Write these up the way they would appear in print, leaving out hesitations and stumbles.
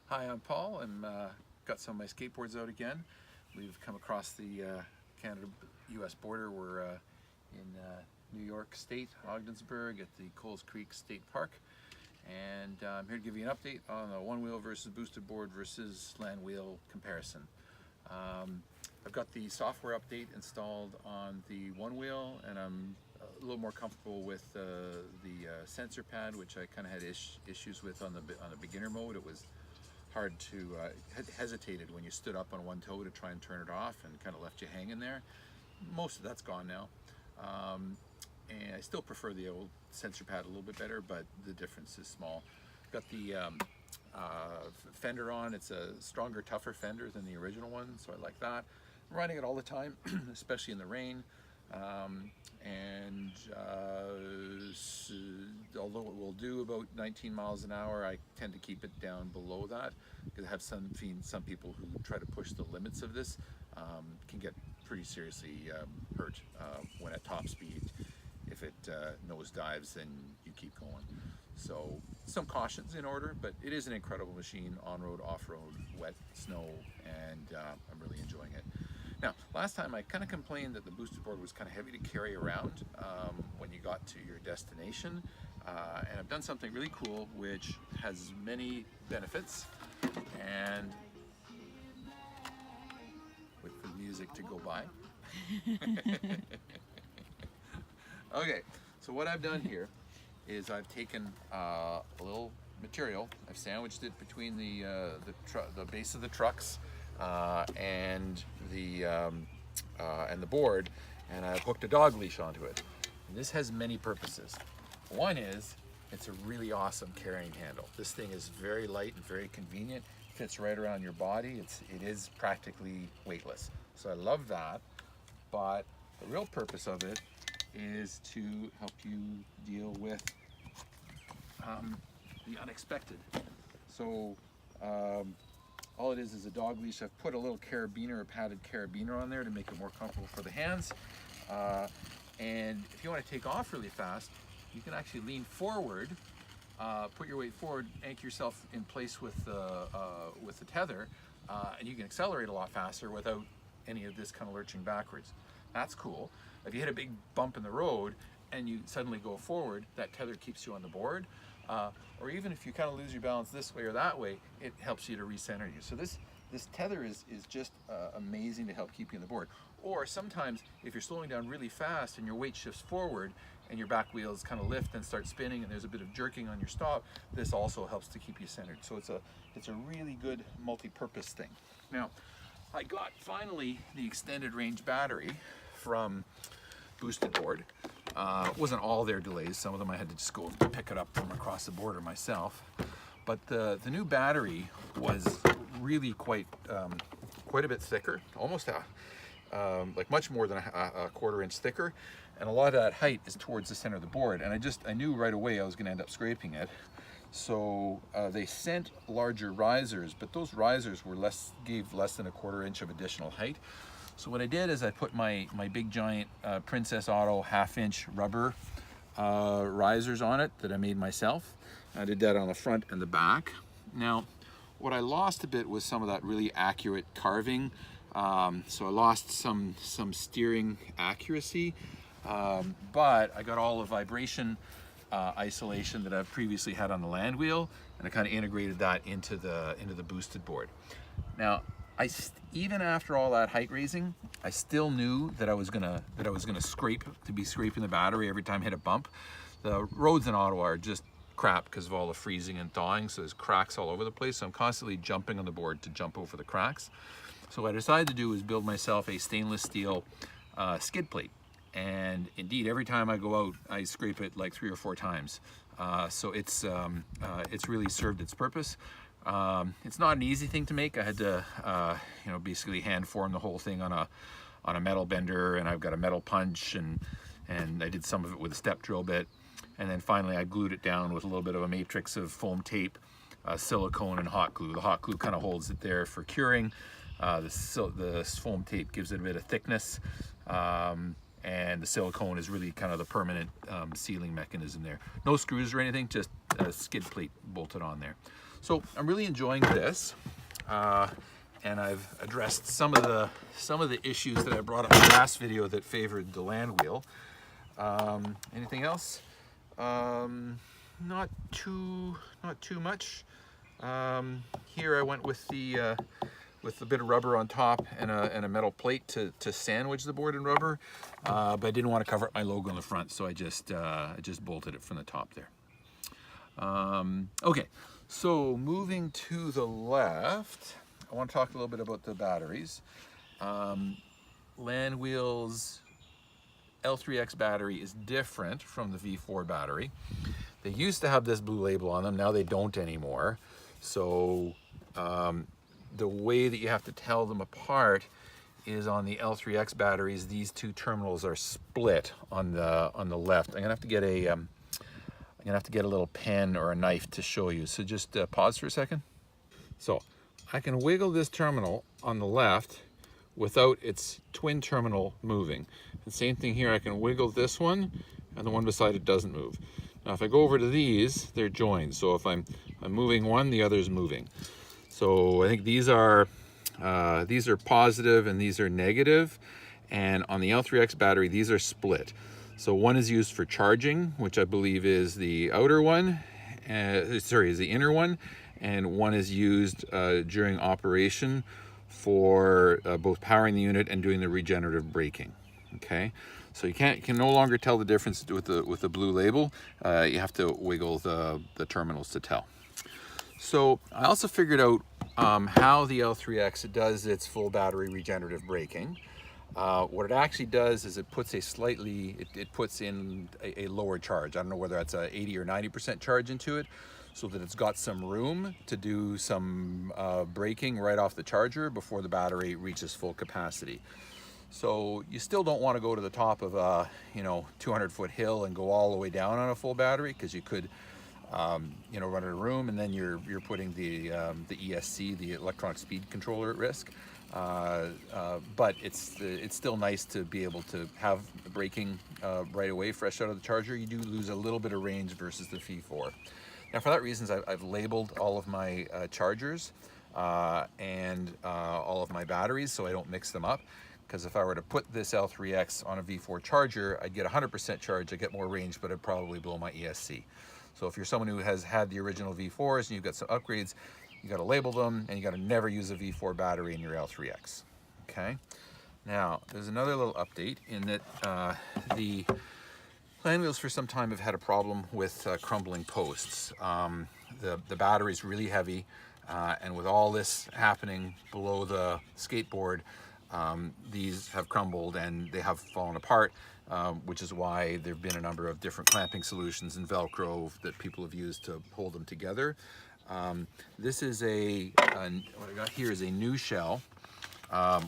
Hi, I'm Paul. I'm got some of my skateboards out again. We've come across the Canada-US border. We're in New York State, Ogdensburg, at the Coles Creek State Park. And I'm here to give you an update on the OneWheel versus Boostedboard versus Landwheel comparison. I've got the software update installed on the OneWheel, and I'm a little more comfortable with the sensor pad, which I kind of had issues with on the beginner mode. It was hard to, hesitated when you stood up on one toe to try and turn it off, and kind of left you hanging there. Most of that's gone now. And I still prefer the old sensor pad a little bit better, but the difference is small. Got the fender on. It's a stronger, tougher fender than the original one, so I like that. I'm riding it all the time, especially in the rain. Although it will do about 19 miles an hour, I tend to keep it down below that, because I have some people who try to push the limits of this, can get pretty seriously hurt when at top speed. If it nosedives, then you keep going. So some cautions in order, but it is an incredible machine, on-road, off-road, wet, snow, and I'm really enjoying it. Now, last time I kind of complained that the Boostedboard was kind of heavy to carry around when you got to your destination, and I've done something really cool which has many benefits. And wait for the music to go by. Okay, so what I've done here is I've taken a little material, I've sandwiched it between the base of the trucks and the board, and I've hooked a dog leash onto it. And this has many purposes. One is, it's a really awesome carrying handle. This thing is very light and very convenient. Fits right around your body. It is practically weightless. So I love that. But the real purpose of it is to help you deal with the unexpected. So all it is a dog leash. I've put a little carabiner, a padded carabiner on there to make it more comfortable for the hands. And if you want to take off really fast, you can actually lean forward, put your weight forward, anchor yourself in place with the tether, and you can accelerate a lot faster without any of this kind of lurching backwards. That's cool. If you hit a big bump in the road and you suddenly go forward, that tether keeps you on the board. Or even if you kind of lose your balance this way or that way, it helps you to recenter you. So this tether is just amazing to help keep you on the board. Or sometimes if you're slowing down really fast and your weight shifts forward and your back wheels kind of lift and start spinning and there's a bit of jerking on your stop, this also helps to keep you centered. So it's a really good multi-purpose thing. Now, I got finally the extended range battery from Boostedboard. It wasn't all their delays. Some of them I had to just go pick it up from across the border myself. But the new battery was really quite a bit thicker, almost like much more than a quarter-inch thicker, and a lot of that height is towards the center of the board. And I knew right away I was going to end up scraping it. So they sent larger risers, but those risers gave less than a quarter-inch of additional height. So what I did is I put my big giant Princess Auto half-inch rubber risers on it that I made myself. I did that on the front and the back. Now, what I lost a bit was some of that really accurate carving. So I lost some steering accuracy, but I got all the vibration isolation that I've previously had on the Landwheel, and I kind of integrated that into the Boostedboard. Now, even after all that height raising, I still knew that I was gonna be scraping the battery every time I hit a bump. The roads in Ottawa are just crap because of all the freezing and thawing, so there's cracks all over the place. So I'm constantly jumping on the board to jump over the cracks. So what I decided to do was build myself a stainless steel skid plate. And indeed, every time I go out, I scrape it like 3 or 4 times. So it's really served its purpose. It's not an easy thing to make. I had to, basically hand form the whole thing on a metal bender, and I've got a metal punch, and I did some of it with a step drill bit, and then finally I glued it down with a little bit of a matrix of foam tape, silicone, and hot glue. The hot glue kind of holds it there for curing. The foam tape gives it a bit of thickness. And the silicone is really kind of the permanent sealing mechanism there. No screws or anything, just a skid plate bolted on there. So I'm really enjoying this, and I've addressed some of the issues that I brought up in the last video that favored the Landwheel. Anything else? Not too much. Here I went with the bit of rubber on top and a metal plate to sandwich the board in rubber, but I didn't want to cover up my logo on the front, so I just bolted it from the top there. Okay, so moving to the left, I want to talk a little bit about the batteries. Landwheel's L3-x battery is different from the V4 battery. They used to have this blue label on them, now they don't anymore. So the way that you have to tell them apart is on the L3-x batteries, these two terminals are split on the left. I'm gonna have to get a little pen or a knife to show you. So just pause for a second. So I can wiggle this terminal on the left without its twin terminal moving. The same thing here, I can wiggle this one and the one beside it doesn't move. Now if I go over to these, they're joined. So if I'm moving one, the other's moving. So I think these are positive and these are negative. And on the L3-x battery, these are split. So one is used for charging, which I believe is the outer one, is the inner one, and one is used during operation for both powering the unit and doing the regenerative braking. Okay, so you can no longer tell the difference with the blue label. You have to wiggle the terminals to tell. So I also figured out how the L3-x does its full battery regenerative braking. What it actually does is it puts it puts in a lower charge. I don't know whether that's a 80 or 90% charge into it, so that it's got some room to do some braking right off the charger before the battery reaches full capacity. So you still don't want to go to the top of a 200-foot hill and go all the way down on a full battery, because you could run out of room, and then you're putting the ESC, the electronic speed controller, at risk. But it's still nice to be able to have the braking right away, fresh out of the charger. You do lose a little bit of range versus the V4. Now, for that reason, I've labeled all of my chargers and all of my batteries so I don't mix them up. Because if I were to put this L3-x on a V4 charger, I'd get 100% charge, I'd get more range, but I'd probably blow my ESC. So if you're someone who has had the original V4s and you've got some upgrades, you got to label them, and you got to never use a V4 battery in your L3-x. Okay. Now there's another little update in that the Landwheels for some time have had a problem with crumbling posts. The battery's really heavy, and with all this happening below the skateboard, these have crumbled and they have fallen apart, which is why there have been a number of different clamping solutions and Velcro that people have used to hold them together. This is what I got here is a new shell,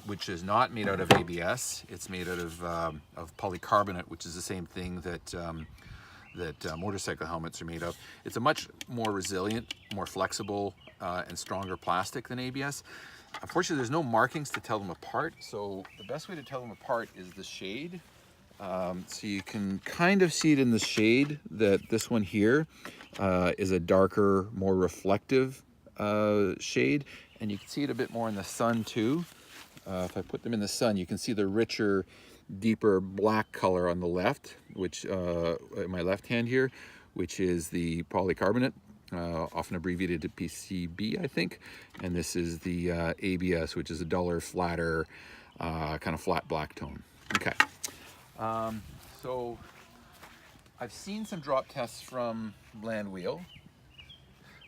which is not made out of ABS. It's made out of polycarbonate, which is the same thing that motorcycle helmets are made of. It's a much more resilient, more flexible, and stronger plastic than ABS. Unfortunately, there's no markings to tell them apart, so the best way to tell them apart is the shade. So you can kind of see it in the shade that this one here is a darker, more reflective shade, and you can see it a bit more in the sun too. If I put them in the sun, you can see the richer, deeper black color on the left, which my left hand here, which is the polycarbonate, often abbreviated to PCB, I think. And this is the ABS, which is a duller, flatter, kind of flat black tone. Okay. So I've seen some drop tests from Landwheel.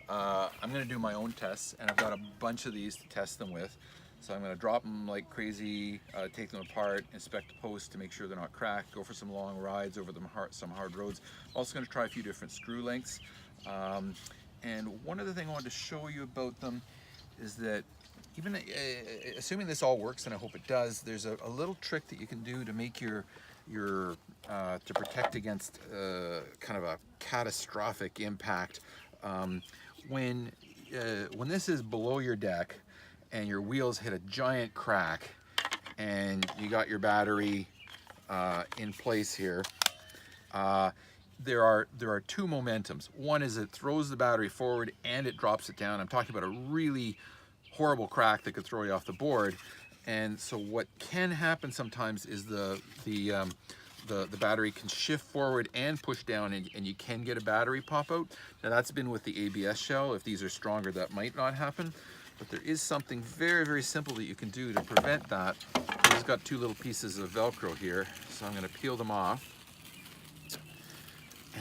I'm going to do my own tests, and I've got a bunch of these to test them with. So I'm going to drop them like crazy, take them apart, inspect the posts to make sure they're not cracked, go for some long rides over some hard roads. Also going to try a few different screw lengths. And one other thing I wanted to show you about them is that even assuming this all works, and I hope it does, there's a little trick that you can do to make your to protect against kind of a catastrophic impact. When this is below your deck and your wheels hit a giant crack and you got your battery in place here, there are two momentums. One is it throws the battery forward and it drops it down. I'm talking about a really horrible crack that could throw you off the board. And so what can happen sometimes is the battery can shift forward and push down, and you can get a battery pop out. Now that's been with the ABS shell. If these are stronger, that might not happen. But there is something very, very simple that you can do to prevent that. I've just got two little pieces of Velcro here, so I'm going to peel them off.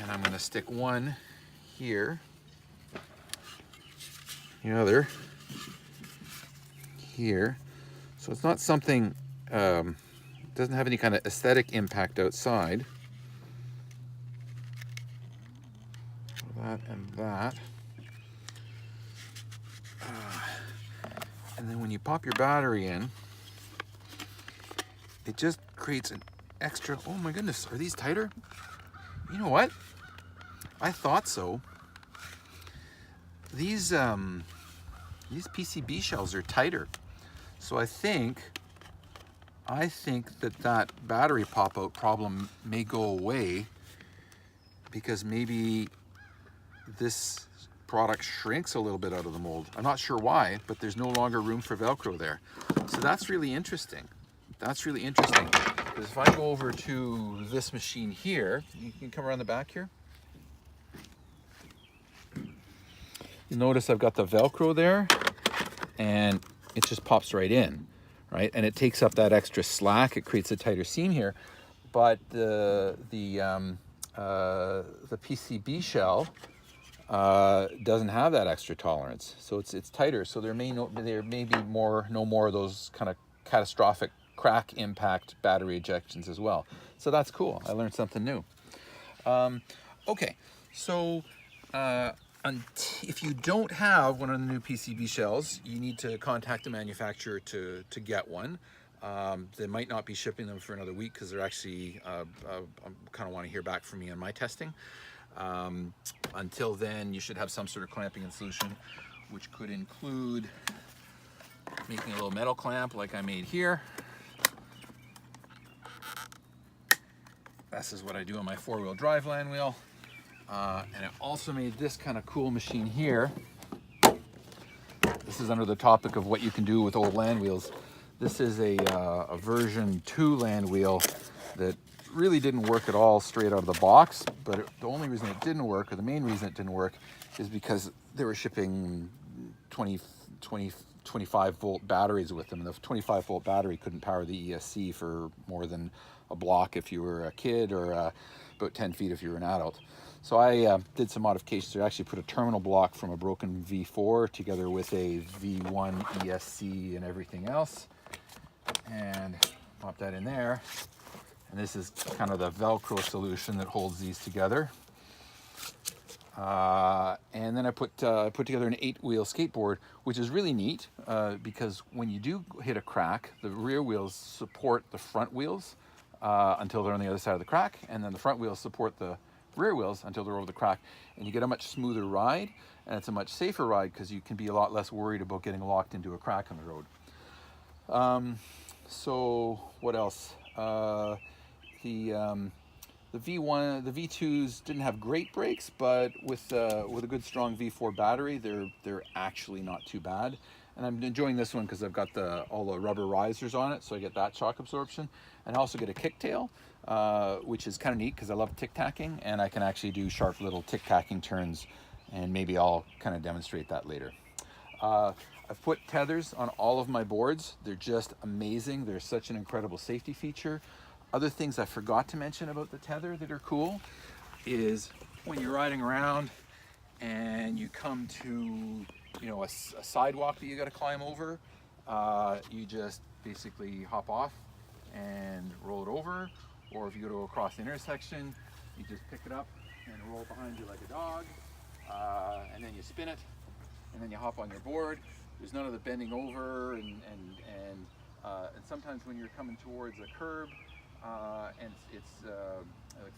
And I'm going to stick one here, the other here. So it's not something, doesn't have any kind of aesthetic impact outside. That and that. And then when you pop your battery in, it just creates an extra, oh my goodness, are these tighter? You know what? I thought so. These PCB shells are tighter. So I think that battery pop-out problem may go away because maybe this product shrinks a little bit out of the mold. I'm not sure why, but there's no longer room for Velcro there. So that's really interesting. That's really interesting. Because if I go over to this machine here, you can come around the back here. You notice I've got the Velcro there, and it just pops right in, right? And it takes up that extra slack. It creates a tighter seam here, but the PCB shell doesn't have that extra tolerance, so it's tighter. So there may be no more of those kind of catastrophic crack impact battery ejections as well. So that's cool. I learned something new. Okay, so if you don't have one of the new PCB shells, you need to contact the manufacturer to get one. They might not be shipping them for another week because they're actually I kind of want to hear back from me on my testing. Until then, you should have some sort of clamping solution, which could include making a little metal clamp like I made here. This is what I do on my 4-wheel drive Landwheel. And I also made this kind of cool machine here. This is under the topic of what you can do with old Landwheels. This is a version 2 Landwheel that really didn't work at all straight out of the box, but the only reason it didn't work, or the main reason it didn't work, is because they were shipping 25 volt batteries with them, and the 25 volt battery couldn't power the ESC for more than a block if you were a kid, or about 10 feet if you were an adult. So I did some modifications to actually put a terminal block from a broken V4 together with a V1 ESC and everything else, and pop that in there. And this is kind of the Velcro solution that holds these together. And then I put together an 8-wheel skateboard, which is really neat because when you do hit a crack, the rear wheels support the front wheels until they're on the other side of the crack, and then the front wheels support the rear wheels until they're over the crack, and you get a much smoother ride, and it's a much safer ride because you can be a lot less worried about getting locked into a crack on the road. So what else? The V1, the V2s didn't have great brakes, but with a good strong V4 battery, they're actually not too bad. And I'm enjoying this one because I've got all the rubber risers on it, so I get that shock absorption, and I also get a kicktail, which is kind of neat because I love tic-tacking, and I can actually do sharp little tic-tacking turns, and maybe I'll kind of demonstrate that later. I've put tethers on all of my boards. They're just amazing. They're such an incredible safety feature. Other things I forgot to mention about the tether that are cool is when you're riding around and you come to, a sidewalk that you got to climb over, you just basically hop off and roll it over. Or if you go to across the intersection, you just pick it up and roll behind you like a dog, and then you spin it, and then you hop on your board. There's none of the bending over, and sometimes when you're coming towards a curb, and it's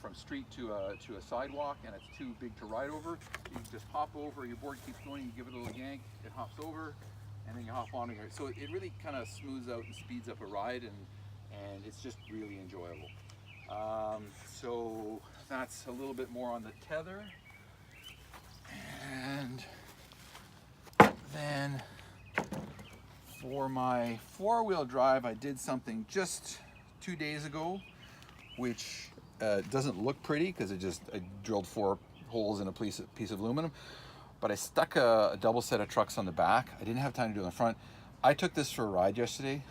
from street to a sidewalk, and it's too big to ride over, you can just hop over. Your board keeps going. You give it a little yank, it hops over, and then you hop on here. So it really kind of smooths out and speeds up a ride, and it's just really enjoyable. So that's a little bit more on the tether. And then for my four-wheel drive, I did something just 2 days ago, which doesn't look pretty because I drilled 4 holes in a piece of aluminum, but I stuck a double set of trucks on the back. I didn't have time to do it in the front. I took this for a ride yesterday.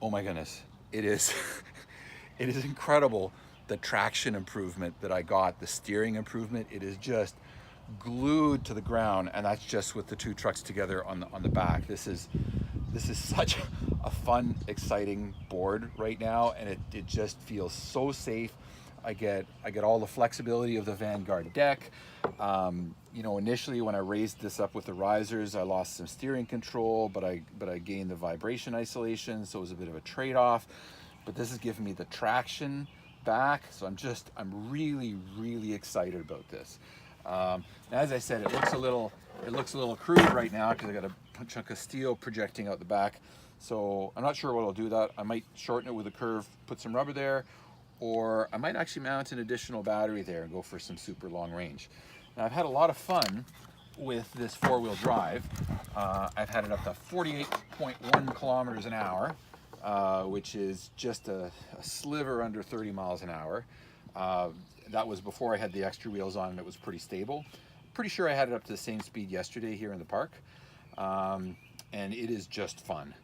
Oh my goodness, it is it is incredible, the traction improvement that I got, the steering improvement. It is just glued to the ground, and that's just with the 2 trucks together on the back. This is such a fun, exciting board right now, and it just feels so safe. I get all the flexibility of the Vanguard deck. You know, initially when I raised this up with the risers, I lost some steering control, but I gained the vibration isolation, so it was a bit of a trade-off. But this is giving me the traction back, so I'm really excited about this. As I said, it looks a little crude right now because I got a chunk of steel projecting out the back. So I'm not sure what I'll do with that. I might shorten it with a curve, put some rubber there, or I might actually mount an additional battery there and go for some super long range. Now, I've had a lot of fun with this four-wheel drive. I've had it up to 48.1 kilometers an hour, which is just a sliver under 30 miles an hour. That was before I had the extra wheels on, and it was pretty stable. Pretty sure I had it up to the same speed yesterday here in the park, and it is just fun.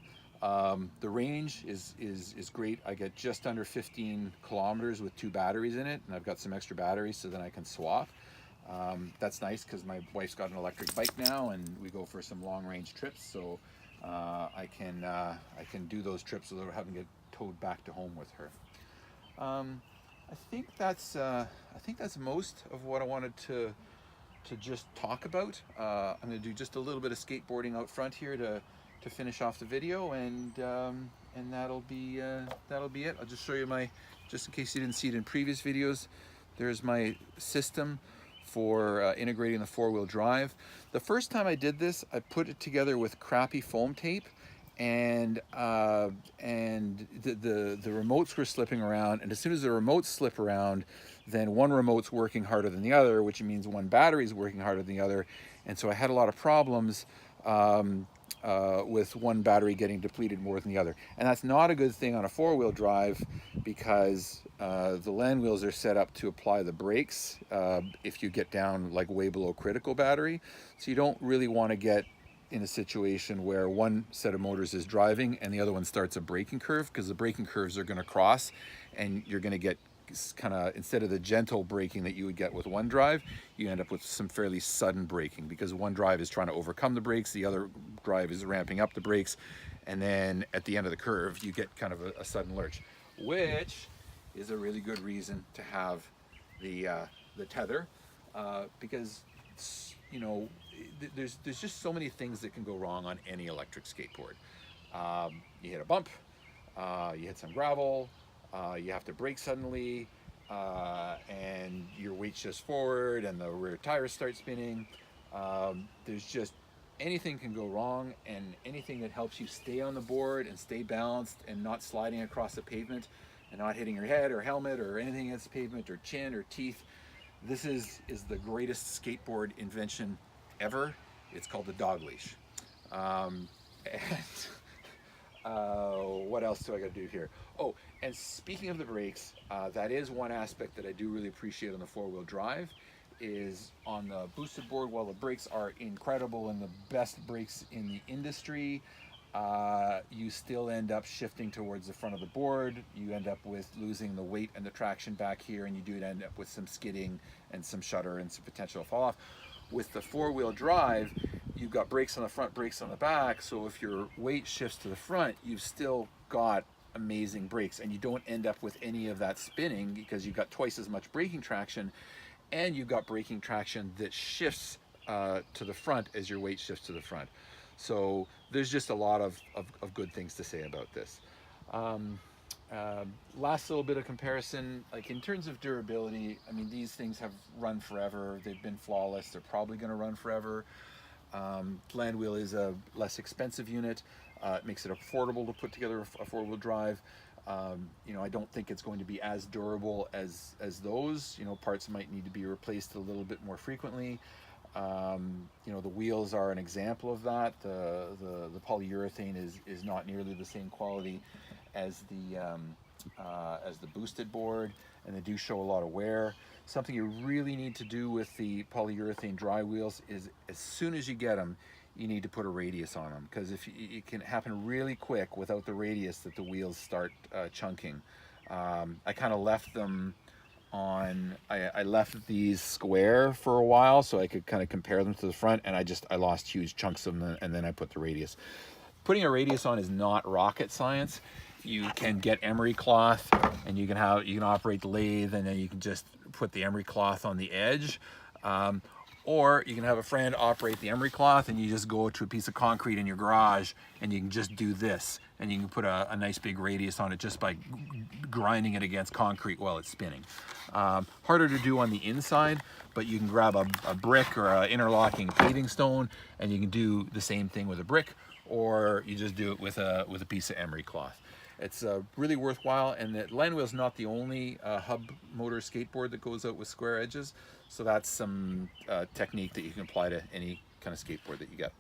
The range is great. I get just under 15 kilometers with 2 batteries in it, and I've got some extra batteries so then I can swap. That's nice because my wife's got an electric bike now, and we go for some long range trips, so I can do those trips without having to get towed back to home with her. I think that's most of what I wanted to just talk about. I'm going to do just a little bit of skateboarding out front here to finish off the video, and that'll be it. I'll just show you just in case you didn't see it in previous videos, there's my system for integrating the four-wheel drive. The first time I did this, I put it together with crappy foam tape, and the remotes were slipping around, and as soon as the remotes slip around, then one remote's working harder than the other, which means one battery is working harder than the other, and so I had a lot of problems with one battery getting depleted more than the other. And that's not a good thing on a four-wheel drive because the Landwheels are set up to apply the brakes if you get down like way below critical battery. So you don't really want to get in a situation where one set of motors is driving and the other one starts a braking curve, because the braking curves are going to cross and you're going to get kind of, instead of the gentle braking that you would get with one drive, you end up with some fairly sudden braking because one drive is trying to overcome the brakes, the other drive is ramping up the brakes, and then at the end of the curve you get kind of a sudden lurch, which is a really good reason to have the tether, because you know there's just so many things that can go wrong on any electric skateboard. You hit a bump, you hit some gravel, you have to brake suddenly, and your weight shifts forward and the rear tires start spinning. There's just, anything can go wrong, and anything that helps you stay on the board and stay balanced and not sliding across the pavement and not hitting your head or helmet or anything against the pavement or chin or teeth. This is the greatest skateboard invention ever. It's called the dog leash. What else do I got to do here? Oh, and speaking of the brakes, that is one aspect that I do really appreciate on the four-wheel drive, is on the Boostedboard. While the brakes are incredible and the best brakes in the industry, you still end up shifting towards the front of the board. You end up with losing the weight and the traction back here, and you do end up with some skidding and some shudder and some potential fall off. With the four-wheel drive, you've got brakes on the front, brakes on the back, so if your weight shifts to the front, you've still got amazing brakes, and you don't end up with any of that spinning because you've got twice as much braking traction, and you've got braking traction that shifts to the front as your weight shifts to the front. So there's just a lot of good things to say about this. Last little bit of comparison, like in terms of durability, I mean, these things have run forever. They've been flawless. They're probably going to run forever. Landwheel is a less expensive unit. It makes it affordable to put together a four-wheel drive. You know, I don't think it's going to be as durable as those. You know, parts might need to be replaced a little bit more frequently. You know, the wheels are an example of that. The polyurethane is not nearly the same quality as the boosted board, and they do show a lot of wear. Something you really need to do with the polyurethane dry wheels is, as soon as you get them, you need to put a radius on them, because if it can happen really quick without the radius that the wheels start chunking. I kind of left them on, I left these square for a while so I could kind of compare them to the front, and I lost huge chunks of them, and then I put the radius. Putting a radius on is not rocket science. You can get emery cloth, and you can operate the lathe, and then you can just put the emery cloth on the edge. Or you can have a friend operate the emery cloth, and you just go to a piece of concrete in your garage, and you can just do this, and you can put a nice big radius on it just by grinding it against concrete while it's spinning. Harder to do on the inside, but you can grab a brick or an interlocking paving stone, and you can do the same thing with a brick, or you just do it with a piece of emery cloth. It's really worthwhile, and the Landwheel is not the only hub motor skateboard that goes out with square edges, so that's some technique that you can apply to any kind of skateboard that you get.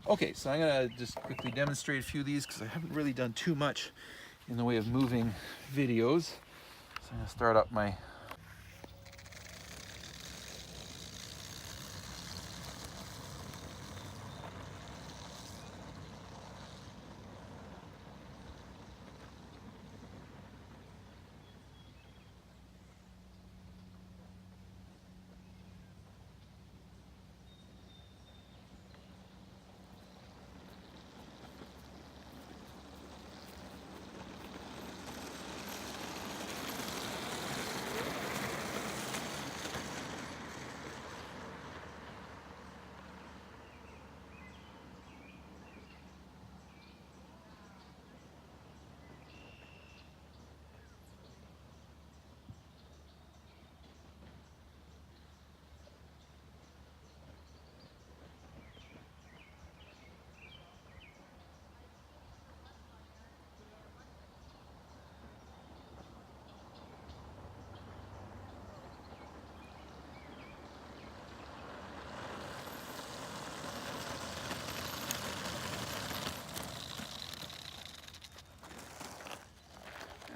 Okay, so I'm going to just quickly demonstrate a few of these because I haven't really done too much in the way of moving videos. So I'm going to start up my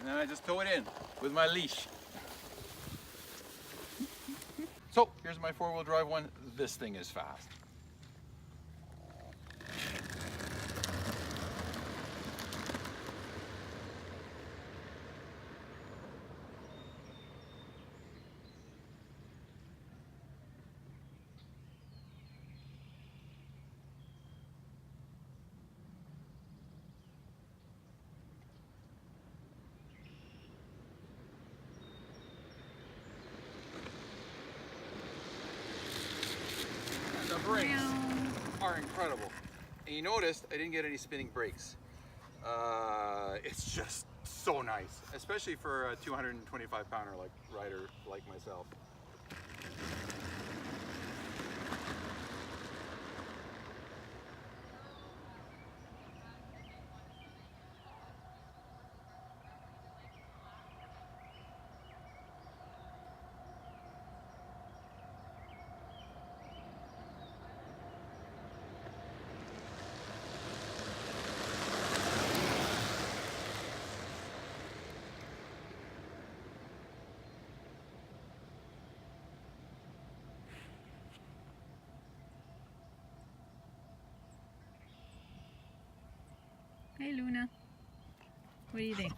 and then I just tow it in with my leash. So here's my four-wheel drive one. This thing is fast. The brakes are incredible. And you noticed I didn't get any spinning brakes. It's just so nice, especially for a 225 pounder rider like myself. Hey Luna, what do you think?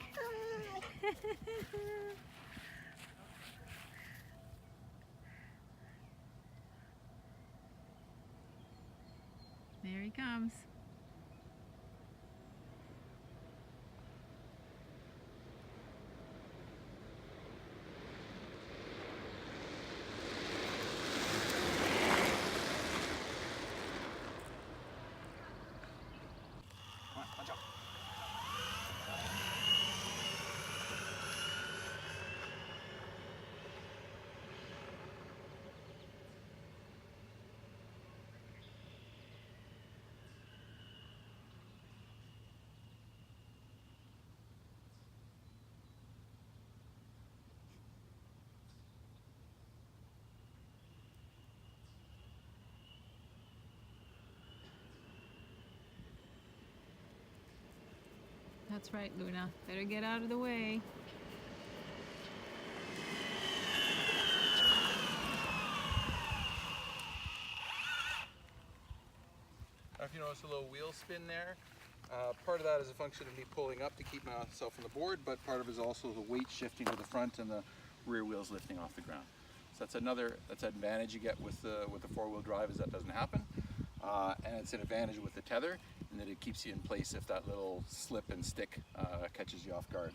There he comes. Watch out. That's right, Luna. Better get out of the way. If you notice a little wheel spin there, part of that is a function of me pulling up to keep myself on the board, but part of it is also the weight shifting to the front and the rear wheels lifting off the ground. So that's an advantage you get with the four-wheel drive, is that doesn't happen. And it's an advantage with the tether in that it keeps you in place if that little slip and stick catches you off guard.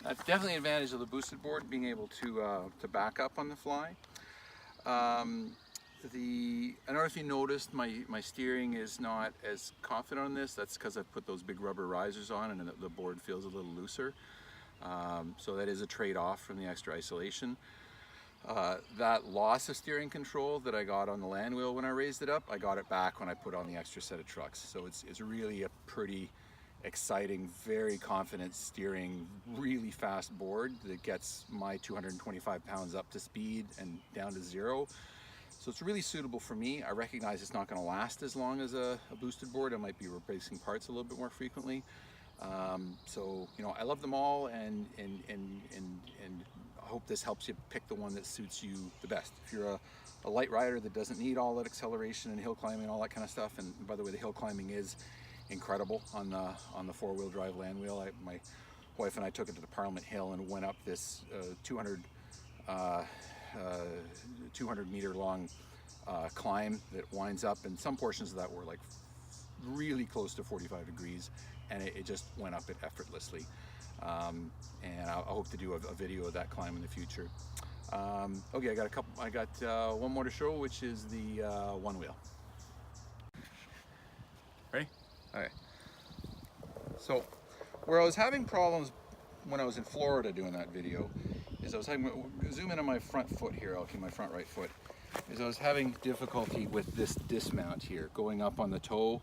That's definitely an advantage of the boosted board, being able to back up on the fly. I don't know if you noticed my steering is not as confident on this. That's because I've put those big rubber risers on and the board feels a little looser. So that is a trade-off from the extra isolation. That loss of steering control that I got on the Landwheel when I raised it up, I got it back when I put on the extra set of trucks. So it's really a pretty exciting, very confident steering, really fast board that gets my 225 pounds up to speed and down to zero. So it's really suitable for me. I recognize it's not going to last as long as a boosted board. I might be replacing parts a little bit more frequently. So you know, I love them all, and I hope this helps you pick the one that suits you the best. If you're a light rider that doesn't need all that acceleration and hill climbing and all that kind of stuff, and by the way, the hill climbing is incredible on the four-wheel drive Landwheel. My wife and I took it to the Parliament Hill and went up this 200 meter long climb that winds up, and some portions of that were like really close to 45 degrees, and it just went up it effortlessly. And I hope to do a video of that climb in the future. Okay, I got one more to show, which is the OneWheel. Ready? Okay. So where I was having problems when I was in Florida doing that video is I was having, zoom in on my front foot here, okay, my front right foot, is I was having difficulty with this dismount here, going up on the toe.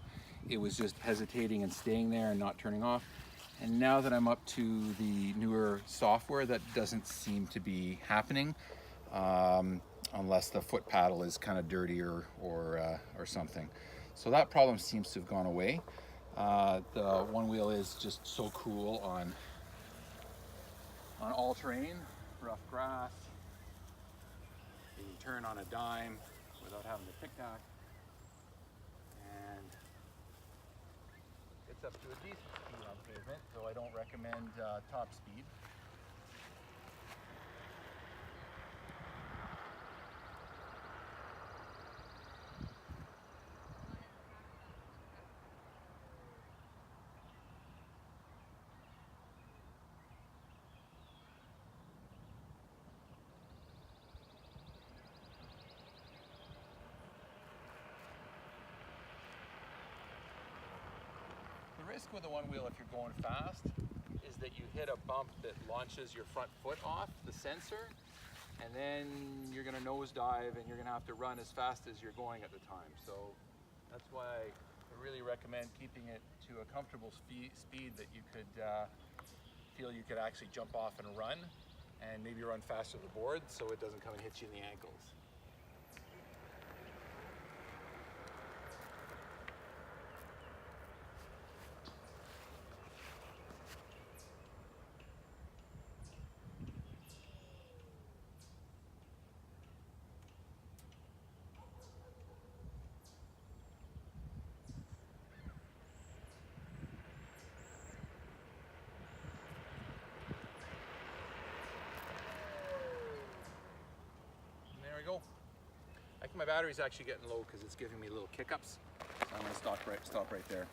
It was just hesitating and staying there and not turning off. And now that I'm up to the newer software, that doesn't seem to be happening, unless the foot paddle is kind of dirty or something. So that problem seems to have gone away. The OneWheel is just so cool on all terrain, rough grass. You can turn on a dime without having to tic-tac, and it's up to a decent speed on pavement, though I don't recommend top speed. The risk with the OneWheel, if you're going fast, is that you hit a bump that launches your front foot off the sensor, and then you're going to nosedive and you're going to have to run as fast as you're going at the time. So that's why I really recommend keeping it to a comfortable speed that you could feel you could actually jump off and run, and maybe run faster than the board so it doesn't come and hit you in the ankles. Go. I think my battery's actually getting low because it's giving me little kick-ups. So I'm going to stop right there.